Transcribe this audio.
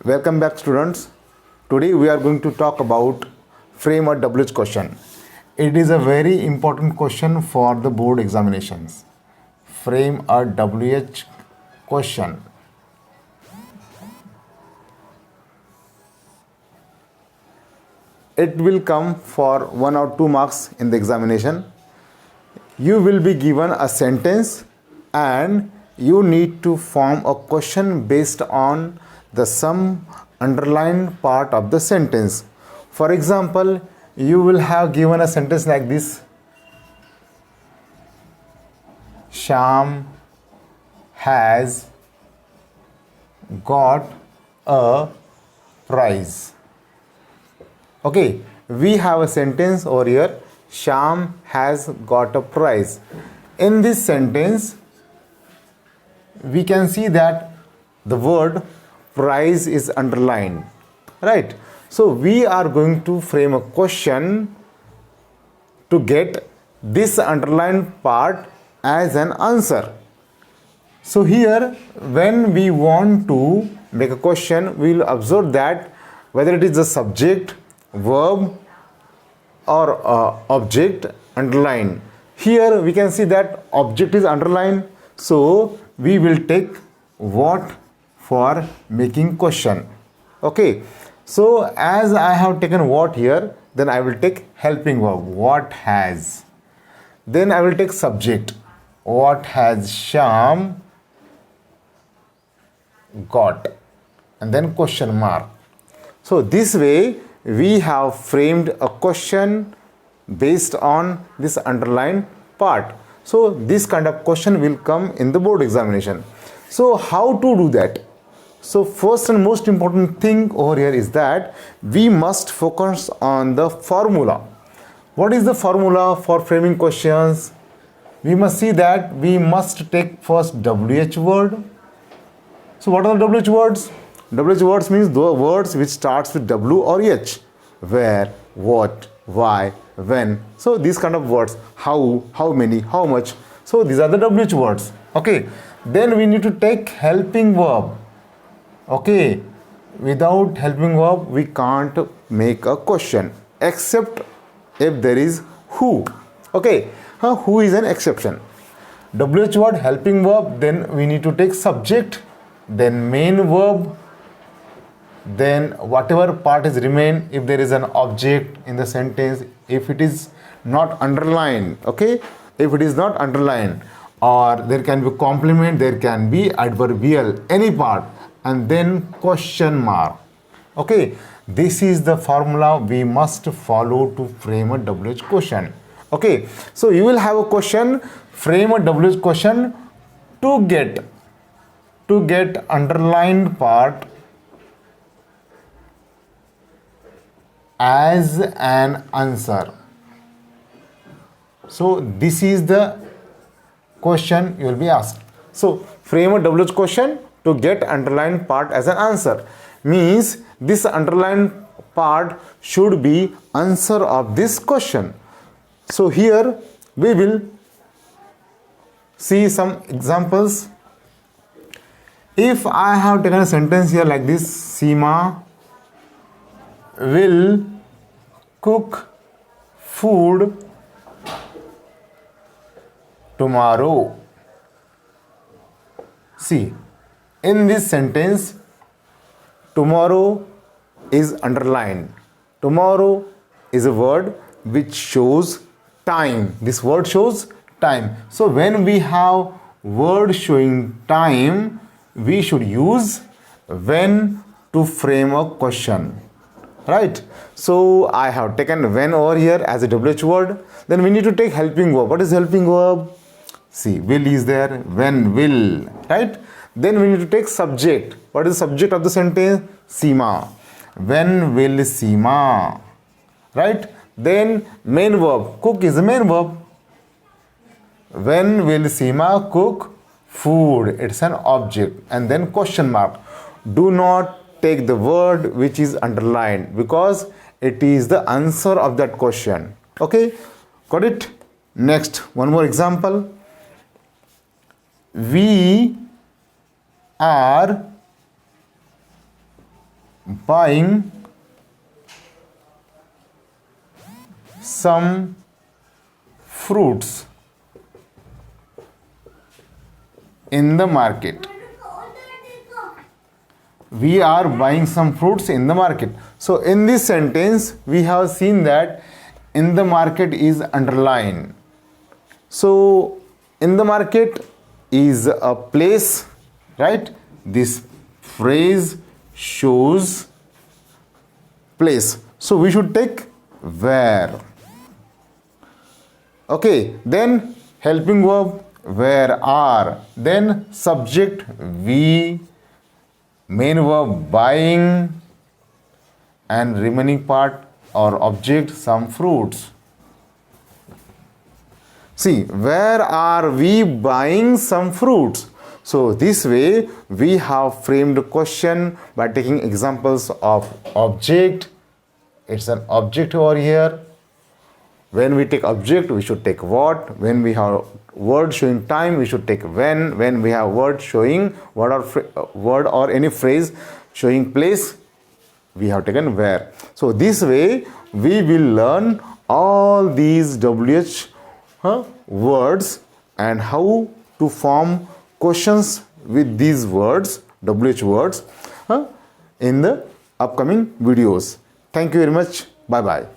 Welcome back, students. Today we are going to talk about frame a WH question. It is a very important question for the board examinations. Frame a WH question. It will come for 1 or 2 marks in the examination. You will be given a sentence and you need to form a question based on the some underlined part of the sentence. For example, you will have given a sentence like this: Shyam has got a prize. Okay, we have a sentence over here: Shyam has got a prize. In this sentence, we can see that the word prize is underlined, right? So we are going to frame a question to get this underlined part as an answer. So here, when we want to make a question, we will observe that whether it is the subject, verb or object underlined. Here we can see that object is underlined, so we will take what for making question. Okay, so as I have taken what here, then I will take helping verb, what has. Then I will take subject, what has Shyam got, and then question mark. So this way we have framed a question based on this underlined part. So this kind of question will come in the board examination. So how to do that? So first and most important thing over here is that we must focus on the formula. What is the formula for framing questions? We must see that we must take first WH word. So what are the WH words? WH words means the words which starts with W or H. Where, what, why, when. So these kind of words. How many, how much. So these are the WH words. Okay. Then we need to take helping verb. Okay. Without helping verb, we can't make a question except if there is who. Okay. Who is an exception. WH word, helping verb. Then we need to take subject. Then main verb. Then whatever part is remain, if there is an object in the sentence, if it is not underlined, okay, if it is not underlined, or there can be complement, there can be adverbial, any part, and then question mark. Okay, this is the formula we must follow to frame a WH question. Okay, so you will have a question, frame a WH question to get underlined part as an answer. So this is the question you will be asked. So frame a WH question to get underlined part as an answer means this underlined part should be answer of this question. So here we will see some examples. If I have taken a sentence here like this: Seema will cook food tomorrow. See, in this sentence, tomorrow is underlined. Tomorrow is a word which shows time. This word shows time. So when we have word showing time, we should use when to frame a question. Right? So I have taken when over here as a WH word. Then we need to take helping verb. What is helping verb? See, will is there, when will, right? Then we need to take subject. What is the subject of the sentence? Seema. When will Seema, right? Then main verb, cook is the main verb. When will Seema cook food? It's an object. And then question mark. Do not take the word which is underlined because it is the answer of that question. Okay, got it? Next, one more example. We are buying some fruits in the market. We are buying some fruits in the market. So in this sentence we have seen that in the market is underlined. So in the market is a place, right? This phrase shows place. So we should take where. Okay, then helping verb where are, then subject we, main verb buying, and remaining part or object some fruits. See, where are we buying some fruits? So this way we have framed a question by taking examples of object. It's an object over here. When we take object, we should take what. When we have word showing time, we should take when. When we have word showing word or any phrase showing place, we have taken where. So this way we will learn all these WH words and how to form questions with these words, WH words, in the upcoming videos. Thank you very much. Bye bye.